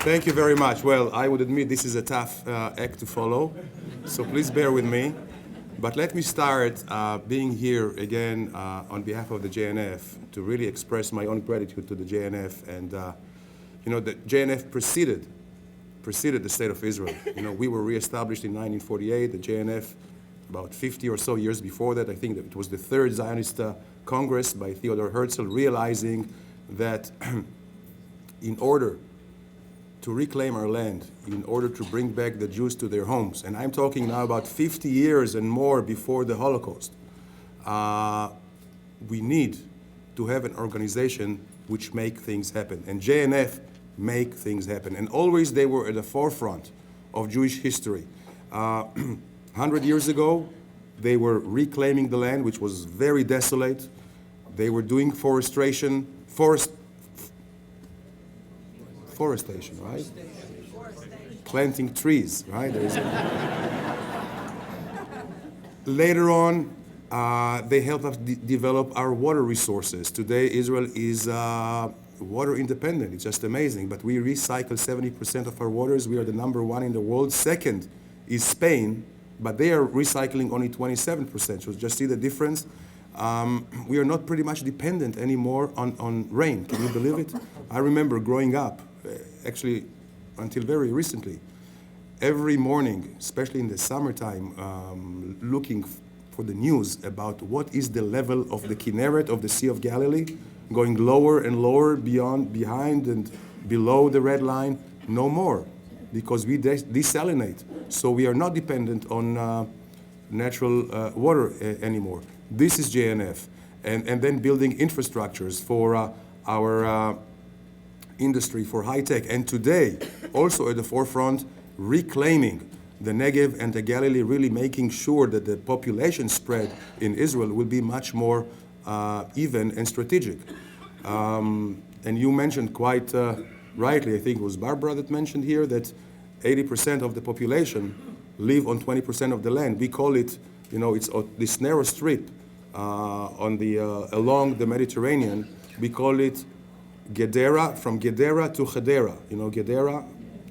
Thank you very much. Well, I would admit this is a tough act to follow, so please bear with me. But let me start being here again on behalf of the JNF to really express my own gratitude to the JNF. And the JNF preceded the state of Israel. We were reestablished in 1948. The JNF, about 50 or so years before that, I think that it was the third Zionist Congress by Theodor Herzl, realizing that in order to reclaim our land, in order to bring back the Jews to their homes, and I'm talking now about 50 years and more before the Holocaust, we need to have an organization which make things happen. And JNF make things happen. And always they were at the forefront of Jewish history. 100 years ago, they were reclaiming the land, which was very desolate. They were doing forestation, right? Planting trees, right? Later on, they helped us develop our water resources. Today, Israel is water independent. It's just amazing. But we recycle 70% of our waters. We are the #1 in the world. Second is Spain, but they are recycling only 27%. So just see the difference. We are not pretty much dependent anymore on rain. Can you believe it? I remember growing up, actually until very recently, every morning, especially in the summertime, looking for the news about what is the level of the Kinneret of the Sea of Galilee, going lower and lower behind and below the red line. No more, because we desalinate. So we are not dependent on natural water anymore. This is JNF. And then building infrastructures for our industry, for high tech. And today, also at the forefront, reclaiming the Negev and the Galilee, really making sure that the population spread in Israel will be much more even and strategic. And you mentioned quite rightly, I think it was Barbara that mentioned here, that 80% of the population live on 20% of the land. We call it, it's this narrow strip along the Mediterranean. We call it Gedera, from Gedera to Hadera. Gedera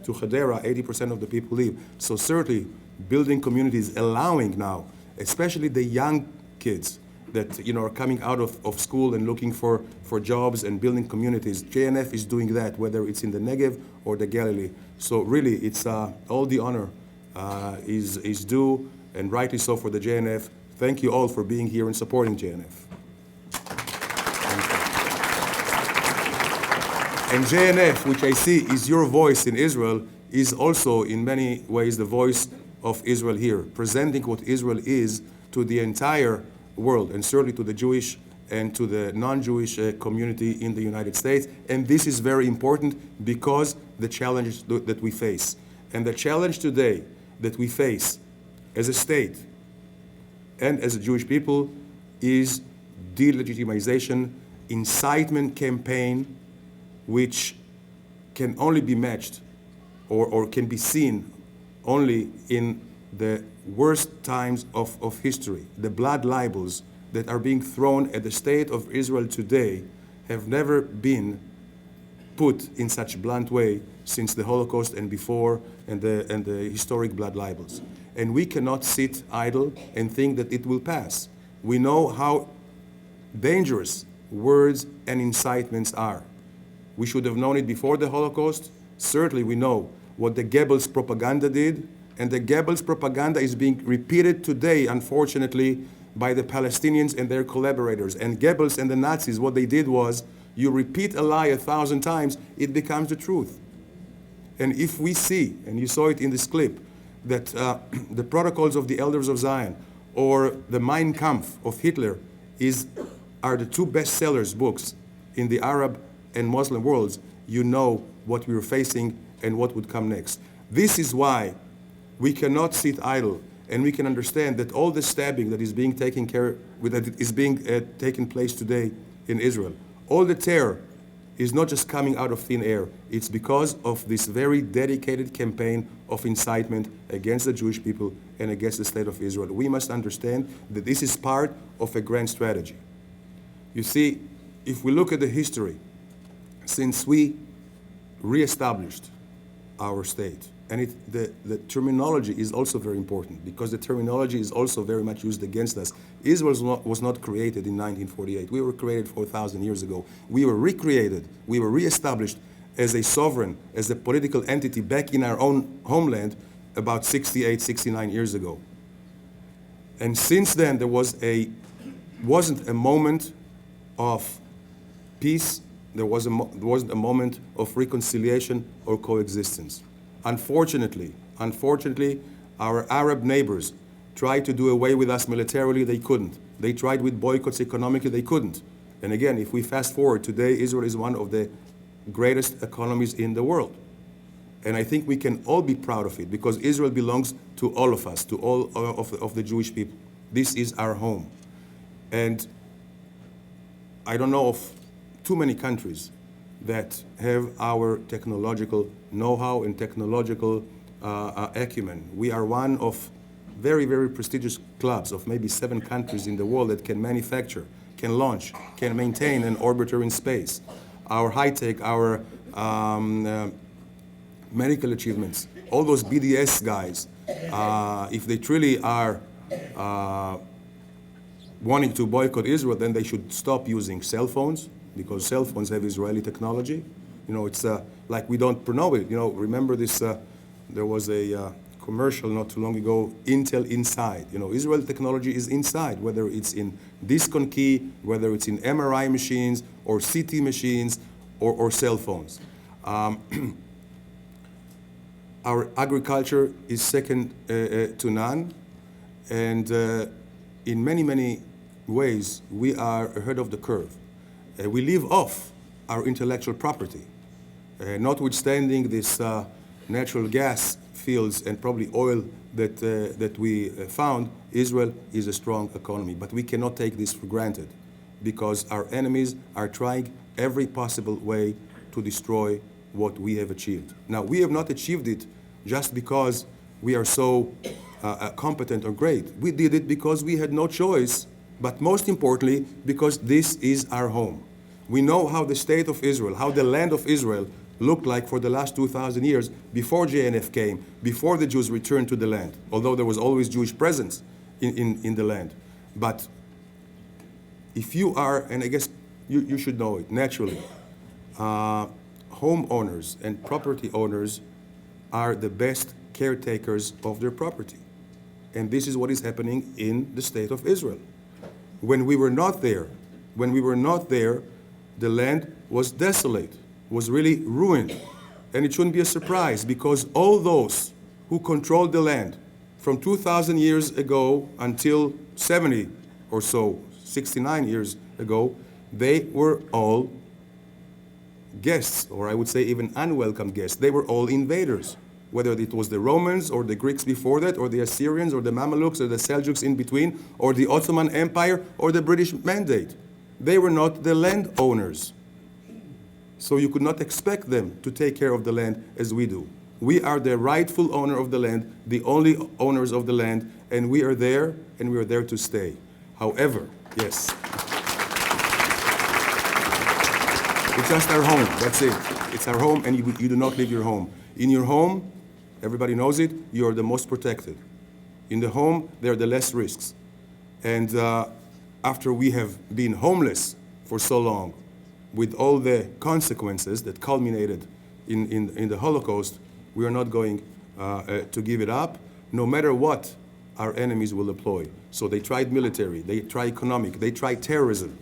to Hadera, 80% of the people live. So certainly building communities, allowing now, especially the young kids that are coming out of school and looking for jobs and building communities. JNF is doing that, whether it's in the Negev or the Galilee. So really, it's all the honor is due, and rightly so, for the JNF. Thank you all for being here and supporting JNF. And JNF, which I see is your voice in Israel, is also in many ways the voice of Israel here, presenting what Israel is to the entire world, and certainly to the Jewish and to the non-Jewish community in the United States. And this is very important because the challenges that we face. And the challenge today that we face as a state and as a Jewish people is delegitimization, incitement campaign, which can only be matched or can be seen only in the worst times of history. The blood libels that are being thrown at the state of Israel today have never been put in such blunt way since the Holocaust and before, and the historic blood libels. And we cannot sit idle and think that it will pass. We know how dangerous words and incitements are. We should have known it before the Holocaust. Certainly we know what the Goebbels propaganda did, and the Goebbels propaganda is being repeated today, unfortunately, by the Palestinians and their collaborators. And Goebbels and the Nazis, what they did was, you repeat a lie 1,000 times, it becomes the truth. And if we see, and you saw it in this clip, that the Protocols of the Elders of Zion or the Mein Kampf of Hitler are the two bestsellers books in the Arab and Muslim worlds, you know what we were facing and what would come next. This is why we cannot sit idle, and we can understand that all the stabbing that is being taken place today in Israel, all the terror is not just coming out of thin air. It's because of this very dedicated campaign of incitement against the Jewish people and against the state of Israel. We must understand that this is part of a grand strategy. You see, if we look at the history, since we reestablished our state. And the terminology is also very important because the terminology is also very much used against us. Israel was not created in 1948. We were created 4,000 years ago. We were recreated. We were reestablished as a sovereign, as a political entity back in our own homeland about 68, 69 years ago. And since then, there wasn't a moment of peace. There wasn't a moment of reconciliation or coexistence. Unfortunately, our Arab neighbors tried to do away with us militarily. They couldn't. They tried with boycotts economically. They couldn't. And again, if we fast forward, today Israel is one of the greatest economies in the world. And I think we can all be proud of it because Israel belongs to all of us, to all of the Jewish people. This is our home. And I don't know of too many countries that have our technological know-how and technological acumen. We are one of very, very prestigious clubs of maybe 7 countries in the world that can manufacture, can launch, can maintain an orbiter in space. Our high-tech, our medical achievements, all those BDS guys, if they truly are wanting to boycott Israel, then they should stop using cell phones, because cell phones have Israeli technology. You know, it's like we don't know it. You know, remember this, there was a commercial not too long ago, Intel Inside. You know, Israel technology is inside, whether it's in disk on key, whether it's in MRI machines or CT machines or cell phones. Our agriculture is second to none, and in many, many ways, we are ahead of the curve. We live off our intellectual property. Notwithstanding this natural gas fields and probably oil that we found, Israel is a strong economy. But we cannot take this for granted because our enemies are trying every possible way to destroy what we have achieved. Now, we have not achieved it just because we are so competent or great. We did it because we had no choice, but most importantly, because this is our home. We know how the state of Israel, how the land of Israel looked like for the last 2,000 years before JNF came, before the Jews returned to the land, although there was always Jewish presence in the land. But if you are, and I guess you should know it naturally, homeowners and property owners are the best caretakers of their property. And this is what is happening in the state of Israel. When we were not there, the land was desolate, was really ruined. And it shouldn't be a surprise because all those who controlled the land from 2,000 years ago until 70 or so, 69 years ago, they were all guests, or I would say even unwelcome guests. They were all invaders, whether it was the Romans or the Greeks before that, or the Assyrians or the Mamelukes or the Seljuks in between, or the Ottoman Empire or the British Mandate. They were not the landowners. So you could not expect them to take care of the land as we do. We are the rightful owner of the land, the only owners of the land, and we are there, and we are there to stay. However, yes, it's just our home, that's it. It's our home, and you do not leave your home. In your home, everybody knows it, you are the most protected. In the home, there are the less risks. And after we have been homeless for so long, with all the consequences that culminated in the Holocaust, we are not going to give it up, no matter what our enemies will employ. So they tried military, they tried economic, they tried terrorism.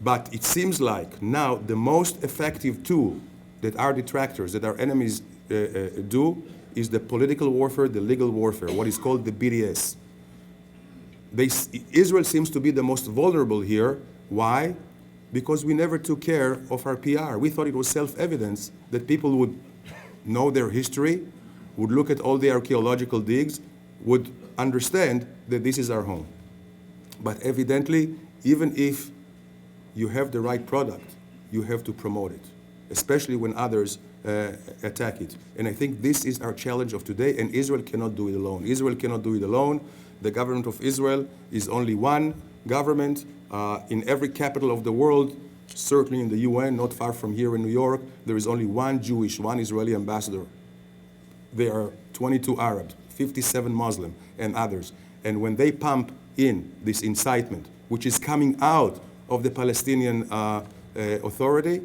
But it seems like now the most effective tool that our detractors, that our enemies do, is the political warfare, the legal warfare, what is called the BDS. Israel seems to be the most vulnerable here. Why? Because we never took care of our PR. We thought it was self-evident that people would know their history, would look at all the archaeological digs, would understand that this is our home. But evidently, even if you have the right product, you have to promote it, especially when others attack it. And I think this is our challenge of today, and Israel cannot do it alone. Israel cannot do it alone. The government of Israel is only one government. In every capital of the world, Certainly in the UN, not far from here in New York, there is only one Israeli ambassador. There are 22 Arabs, 57 Muslim, and others. And when they pump in this incitement, which is coming out of the Palestinian Authority,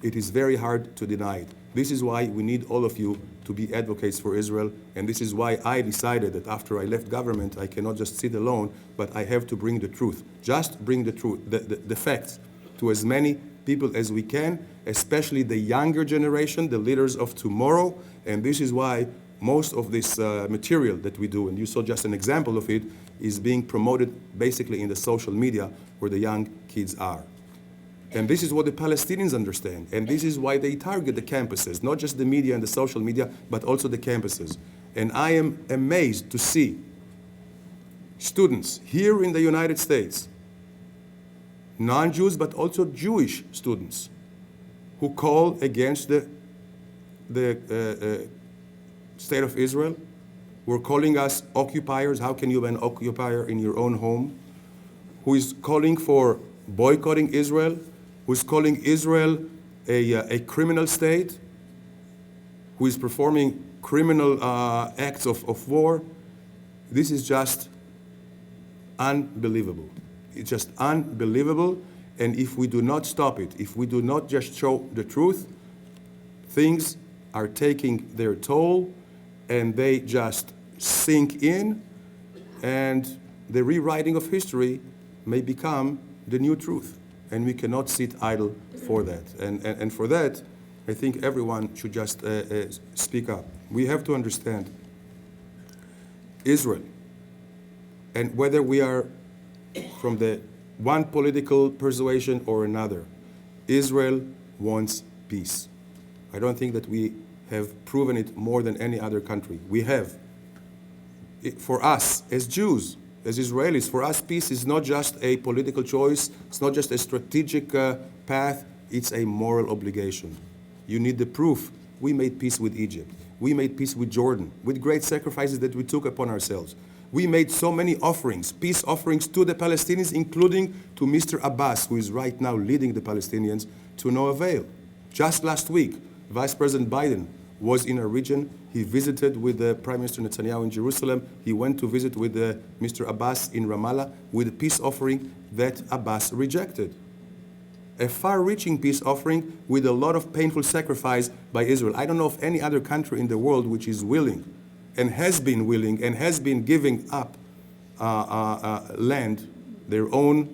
it is very hard to deny it. This is why we need all of you to be advocates for Israel, and this is why I decided that after I left government, I cannot just sit alone, but I have to bring the truth. Just bring the truth, the facts, to as many people as we can, especially the younger generation, the leaders of tomorrow, and this is why most of this material that we do, and you saw just an example of it, is being promoted basically in the social media where the young kids are. And this is what the Palestinians understand, and this is why they target the campuses, not just the media and the social media, but also the campuses. And I am amazed to see students here in the United States, non-Jews but also Jewish students, who call against the state of Israel. We're calling us occupiers. How can you be an occupier in your own home? Who is calling for boycotting Israel? Who is calling Israel a criminal state? Who is performing criminal acts of war? This is just unbelievable. It's just unbelievable. And if we do not stop it, if we do not just show the truth, things are taking their toll, and they just sink in, and the rewriting of history may become the new truth. And we cannot sit idle for that. And for that, I think everyone should just speak up. We have to understand Israel, and whether we are from the one political persuasion or another, Israel wants peace. I don't think that we have proven it more than any other country. We have. For us, as Jews, as Israelis, for us, peace is not just a political choice, it's not just a strategic path, it's a moral obligation. You need the proof. We made peace with Egypt. We made peace with Jordan, with great sacrifices that we took upon ourselves. We made so many offerings, peace offerings to the Palestinians, including to Mr. Abbas, who is right now leading the Palestinians, to no avail. Just last week, Vice President Biden was in a region. He visited with Prime Minister Netanyahu in Jerusalem. He went to visit with Mr. Abbas in Ramallah with a peace offering that Abbas rejected. A far-reaching peace offering with a lot of painful sacrifice by Israel. I don't know of any other country in the world which is willing and has been willing and has been giving up land, their own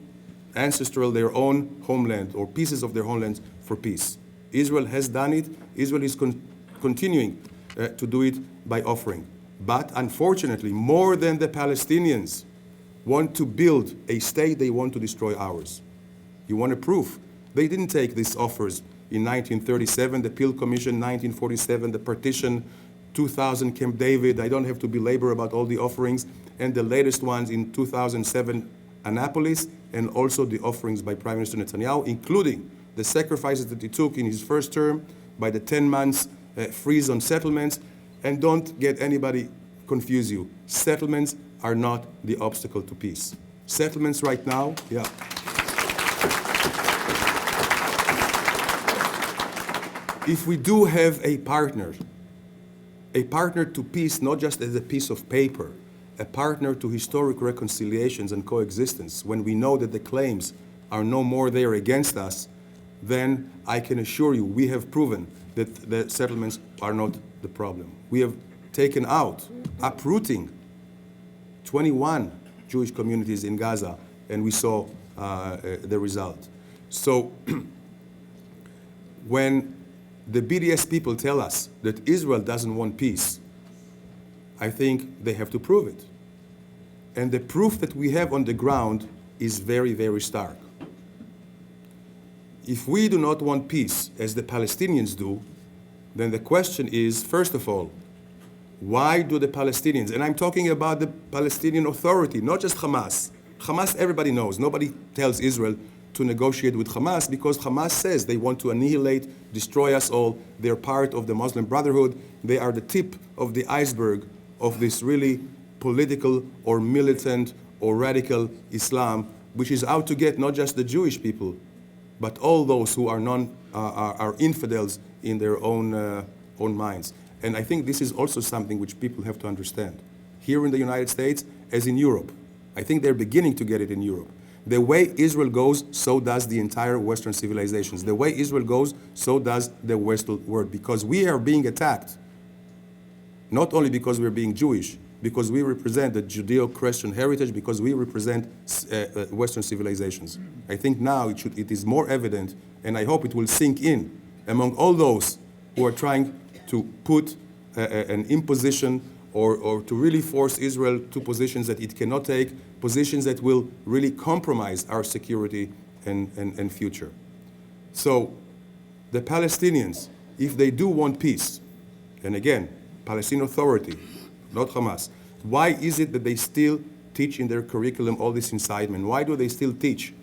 ancestral, their own homeland, or pieces of their homelands for peace. Israel has done it. Israel is continuing to do it by offering. But unfortunately, more than the Palestinians want to build a state, they want to destroy ours. You want a proof? They didn't take these offers in 1937, the Peel Commission, 1947, the partition, 2000, Camp David. I don't have to belabor about all the offerings, and the latest ones in 2007, Annapolis, and also the offerings by Prime Minister Netanyahu, including the sacrifices that he took in his first term by the 10 months freeze on settlements. And don't get anybody confuse you. Settlements are not the obstacle to peace. Settlements right now, yeah. If we do have a partner to peace, not just as a piece of paper, a partner to historic reconciliations and coexistence, when we know that the claims are no more there against us, then I can assure you we have proven that the settlements are not the problem. We have taken out, uprooting 21 Jewish communities in Gaza, and we saw the result. So when the BDS people tell us that Israel doesn't want peace, I think they have to prove it. And the proof that we have on the ground is very, very stark. If we do not want peace, as the Palestinians do, then the question is, first of all, why do the Palestinians, and I'm talking about the Palestinian Authority, not just Hamas. Hamas, everybody knows. Nobody tells Israel to negotiate with Hamas because Hamas says they want to annihilate, destroy us all. They're part of the Muslim Brotherhood. They are the tip of the iceberg of this really political or militant or radical Islam, which is out to get not just the Jewish people, but all those who are are infidels in their own minds. And I think this is also something which people have to understand. Here in the United States, as in Europe, I think they're beginning to get it in Europe. The way Israel goes, so does the entire Western civilizations. The way Israel goes, so does the Western world. Because we are being attacked, not only because we're being Jewish, because we represent the Judeo-Christian heritage, because we represent Western civilizations. I think now it is more evident, and I hope it will sink in among all those who are trying to put an imposition or to really force Israel to positions that it cannot take, positions that will really compromise our security and future. So the Palestinians, if they do want peace, and again, Palestinian Authority, not Hamas, why is it that they still teach in their curriculum all this incitement? Why do they still teach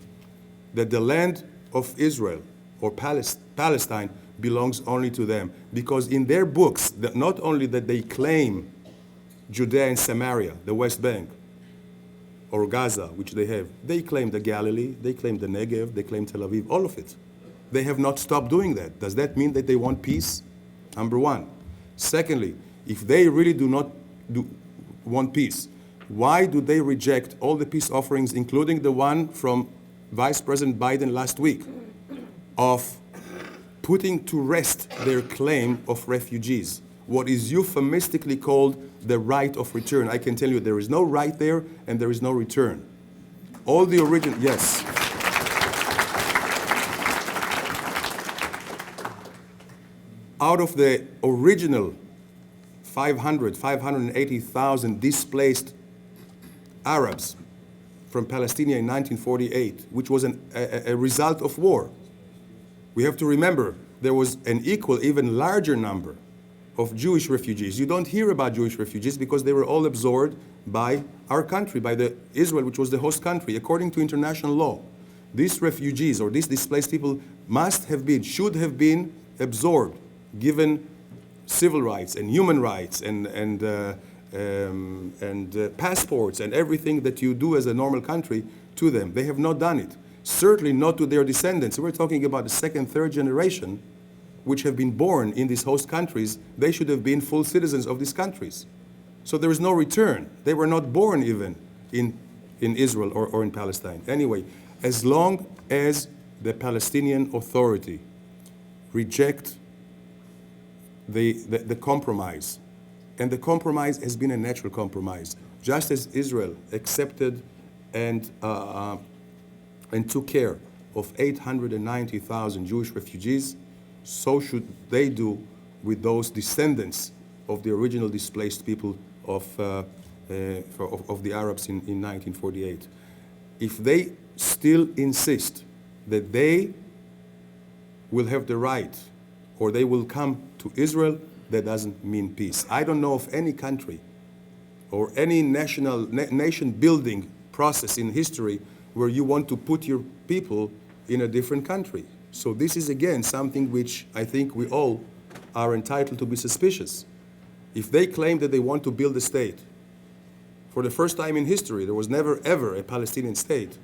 that the land of Israel or Palestine belongs only to them? Because in their books, not only that they claim Judea and Samaria, the West Bank, or Gaza, which they claim the Galilee, they claim the Negev, they claim Tel Aviv, all of it. They have not stopped doing that. Does that mean that they want peace? Number one. Secondly, if they really do not want peace, why do they reject all the peace offerings, including the one from Vice President Biden last week, of putting to rest their claim of refugees, what is euphemistically called the right of return? I can tell you there is no right there and there is no return. All the original, yes. Out of the original 580,000 displaced Arabs from Palestine in 1948, which was a result of war. We have to remember there was an equal, even larger number of Jewish refugees. You don't hear about Jewish refugees because they were all absorbed by our country, by Israel, which was the host country. According to international law, these refugees or these displaced people should have been absorbed, given civil rights and human rights and passports and everything that you do as a normal country to them. They have not done it. Certainly not to their descendants. We're talking about the second, third generation which have been born in these host countries. They should have been full citizens of these countries. So there is no return. They were not born even in Israel or in Palestine. Anyway, as long as the Palestinian Authority reject the compromise, and the compromise has been a natural compromise, just as Israel accepted and took care of 890,000 Jewish refugees, so should they do with those descendants of the original displaced people of the Arabs in 1948. If they still insist that they will have the right or they will come to Israel, that doesn't mean peace. I don't know of any country or any nation-building process in history where you want to put your people in a different country. So this is, again, something which I think we all are entitled to be suspicious. If they claim that they want to build a state, for the first time in history, there was never, ever a Palestinian state.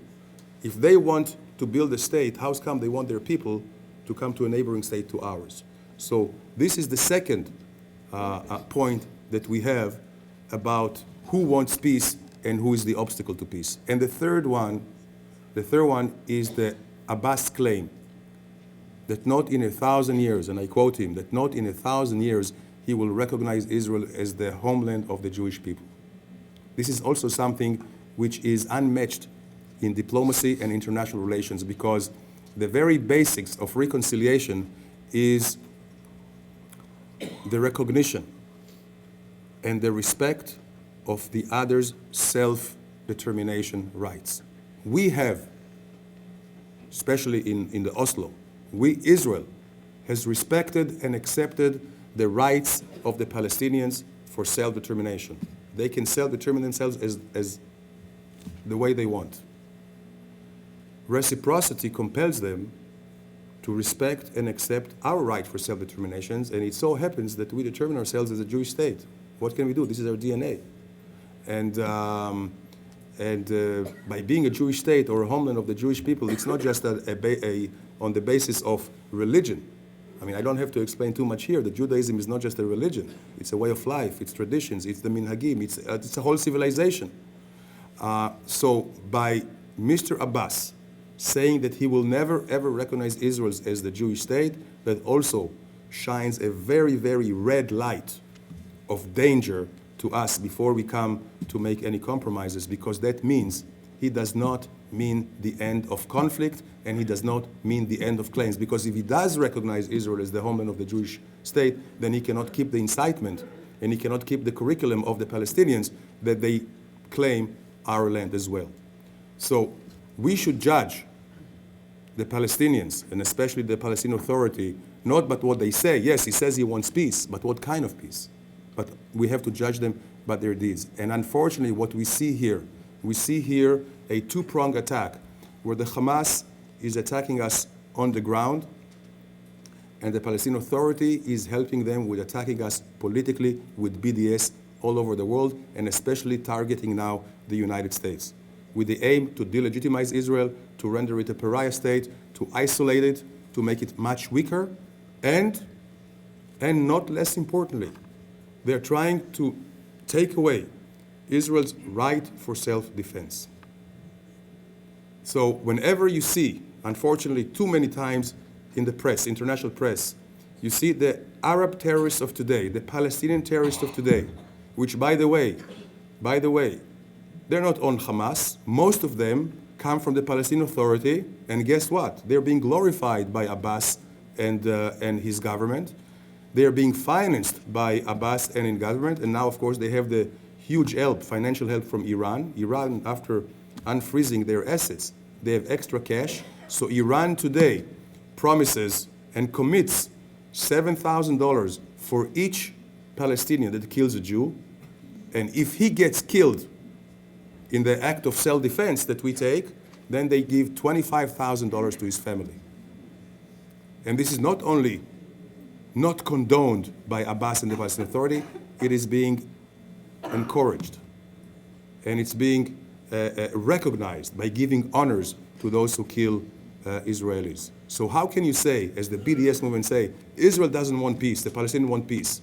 If they want to build a state, how come they want their people to come to a neighboring state to ours? So this is the second point that we have about who wants peace and who is the obstacle to peace. And the third one is the Abbas claim that not in 1,000 years, and I quote him, that not in 1,000 years he will recognize Israel as the homeland of the Jewish people. This is also something which is unmatched in diplomacy and international relations, because the very basics of reconciliation is the recognition and the respect of the other's self-determination rights. We have, especially in the Oslo, Israel has respected and accepted the rights of the Palestinians for self-determination. They can self-determine themselves as the way they want. Reciprocity compels them to respect and accept our right for self-determination, and it so happens that we determine ourselves as a Jewish state. What can we do? This is our DNA. And And by being a Jewish state or a homeland of the Jewish people, it's not just on the basis of religion. I mean, I don't have to explain too much here. The Judaism is not just a religion. It's a way of life. It's traditions. It's the minhagim. It's a whole civilization. So by Mr. Abbas saying that he will never, ever recognize Israel as the Jewish state, that also shines a very, very red light of danger to us before we come to make any compromises, because that means he does not mean the end of conflict, and he does not mean the end of claims. Because if he does recognize Israel as the homeland of the Jewish state, then he cannot keep the incitement and he cannot keep the curriculum of the Palestinians that they claim our land as well. So we should judge the Palestinians, and especially the Palestinian Authority, not but what they say. Yes, he says he wants peace, but what kind of peace? But we have to judge them by their deeds. And unfortunately, what we see here a two-pronged attack, where the Hamas is attacking us on the ground, and the Palestinian Authority is helping them with attacking us politically with BDS all over the world, and especially targeting now the United States, with the aim to delegitimize Israel, to render it a pariah state, to isolate it, to make it much weaker, and not less importantly, they're trying to take away Israel's right for self-defense. So whenever you see, unfortunately, too many times in the press, international press, you see the Arab terrorists of today, the Palestinian terrorists of today, which, by the way, they're not on Hamas. Most of them come from the Palestinian Authority, and guess what? They're being glorified by Abbas and his government. They're being financed by Abbas and his government, and now, of course, they have the huge help, financial help from Iran. Iran, after unfreezing their assets, they have extra cash. So Iran today promises and commits $7,000 for each Palestinian that kills a Jew. And if he gets killed in the act of self-defense that we take, then they give $25,000 to his family. And this is not only not condoned by Abbas and the Palestinian Authority, it is being encouraged. And it's being recognized by giving honors to those who kill Israelis. So how can you say, as the BDS movement say, Israel doesn't want peace, the Palestinians want peace?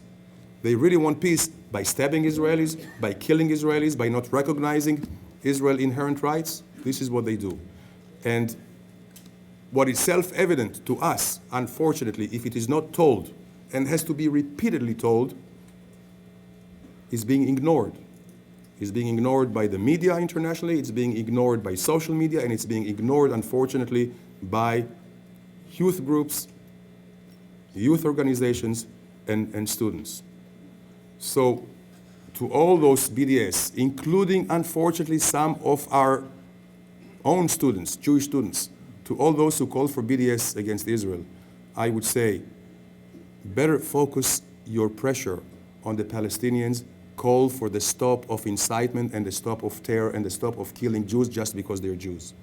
They really want peace by stabbing Israelis, by killing Israelis, by not recognizing Israel's inherent rights. This is what they do. And what is self-evident to us, unfortunately, if it is not told, and has to be repeatedly told, is being ignored. It's being ignored by the media internationally, it's being ignored by social media, and it's being ignored, unfortunately, by youth groups, youth organizations, and students. So, to all those BDS, including, unfortunately, some of our own students, Jewish students, to all those who call for BDS against Israel, I would say, better focus your pressure on the Palestinians, call for the stop of incitement and the stop of terror and the stop of killing Jews just because they're Jews.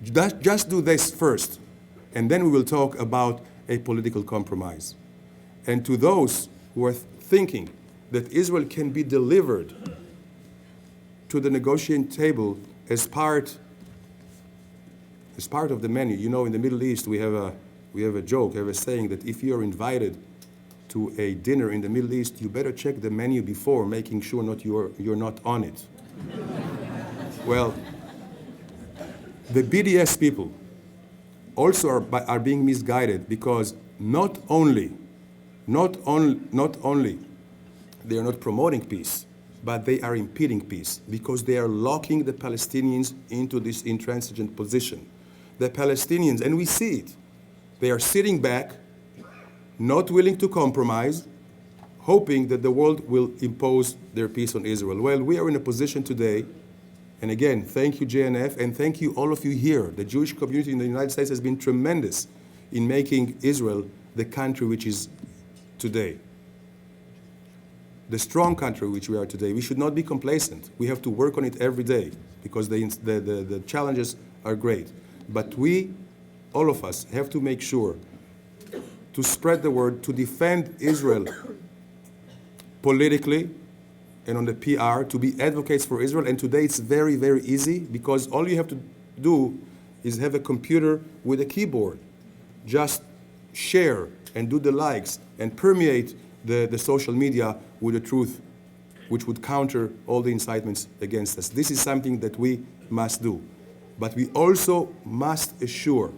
Just do this first, and then we will talk about a political compromise. And to those who are thinking that Israel can be delivered to the negotiating table as part of the menu. You know, in the Middle East, we have a joke, we have a saying that if you're invited to a dinner in the Middle East, you better check the menu before, making sure you're not on it. Well, the BDS people also are being misguided, because not only they are not promoting peace, but they are impeding peace, because they are locking the Palestinians into this intransigent position. The Palestinians, and we see it, they are sitting back, not willing to compromise, hoping that the world will impose their peace on Israel. Well, we are in a position today, and again, thank you, JNF, and thank you, all of you here. The Jewish community in the United States has been tremendous in making Israel the country which is today. The strong country which we are today. We should not be complacent. We have to work on it every day, because the challenges are great. But we, all of us, have to make sure to spread the word, to defend Israel politically and on the PR to be advocates for Israel. And today it's very, very easy because all you have to do is have a computer with a keyboard. Just share and do the likes and permeate the social media with the truth, which would counter all the incitements against us. This is something that we must do. But we also must assure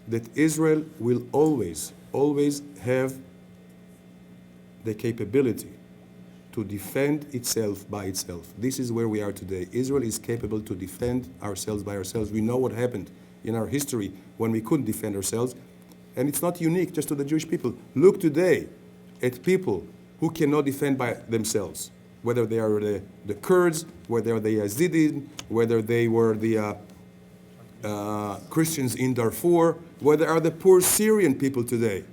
that Israel will always, always have the capability to defend itself by itself. This is where we are today. Israel is capable to defend ourselves by ourselves. We know what happened in our history when we couldn't defend ourselves. And it's not unique just to the Jewish people. Look today at people who cannot defend by themselves, whether they are the Kurds, whether they are Yazidis, whether they were the Christians in Darfur, whether are the poor Syrian people today.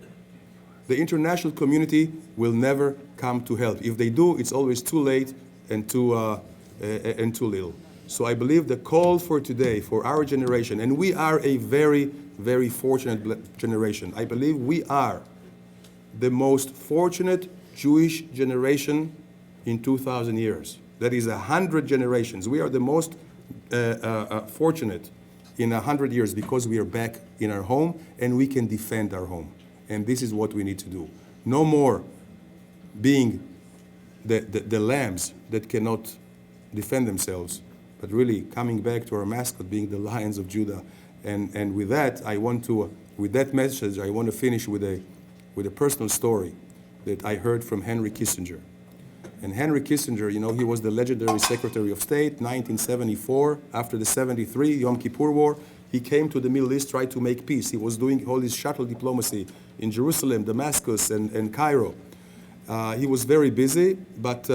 The international community will never come to help. If they do, it's always too late and too little. So I believe the call for today, for our generation, and we are a very, very fortunate generation. I believe we are the most fortunate Jewish generation in 2,000 years. That is 100 generations. We are the most fortunate in 100 years because we are back in our home and we can defend our home. And this is what we need to do. No more being the lambs that cannot defend themselves, but really coming back to our mascot, being the lions of Judah. And with that, with that message, I want to finish with a personal story that I heard from Henry Kissinger. And Henry Kissinger, you know, he was the legendary Secretary of State, 1974, after the 73 Yom Kippur War. He came to the Middle East, tried to make peace. He was doing all his shuttle diplomacy in Jerusalem, Damascus, and Cairo. He was very busy, but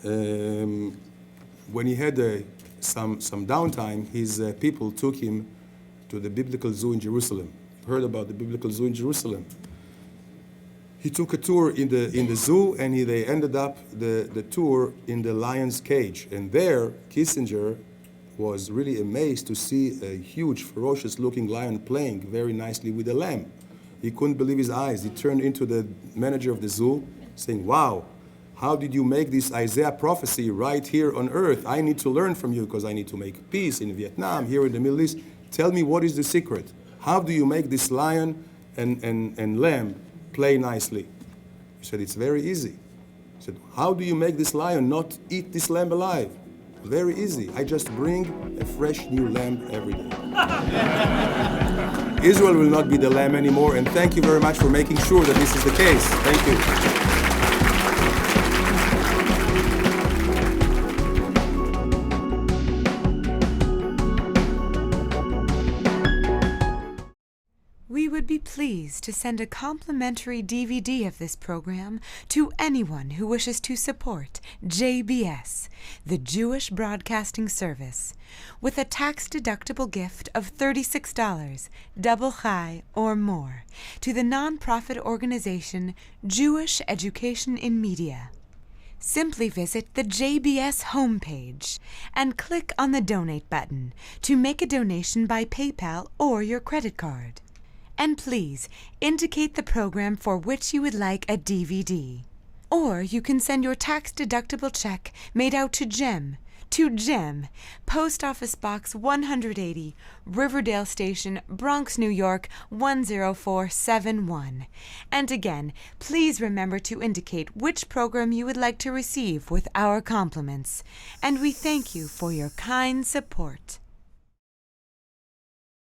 when he had some downtime, his people took him to the Biblical Zoo in Jerusalem. Heard about the Biblical Zoo in Jerusalem. He took a tour in the zoo, and they ended up the tour in the lion's cage. And there, Kissinger was really amazed to see a huge, ferocious-looking lion playing very nicely with a lamb. He couldn't believe his eyes. He turned into the manager of the zoo, saying, "Wow, how did you make this Isaiah prophecy right here on earth? I need to learn from you because I need to make peace in Vietnam, here in the Middle East. Tell me, what is the secret? How do you make this lion and lamb play nicely?" He said, "It's very easy." He said, "How do you make this lion not eat this lamb alive?" "Very easy. I just bring a fresh new lamb every day." Israel will not be the lamb anymore, and thank you very much for making sure that this is the case. Thank you. We would be pleased to send a complimentary DVD of this program to anyone who wishes to support JBS, the Jewish Broadcasting Service, with a tax-deductible gift of $36, double chai or more, to the nonprofit organization Jewish Education in Media. Simply visit the JBS homepage and click on the Donate button to make a donation by PayPal or your credit card. And please indicate the program for which you would like a DVD. Or you can send your tax-deductible check made out to Jem, Post Office Box 180, Riverdale Station, Bronx, New York 10471. And again, please remember to indicate which program you would like to receive with our compliments. And we thank you for your kind support.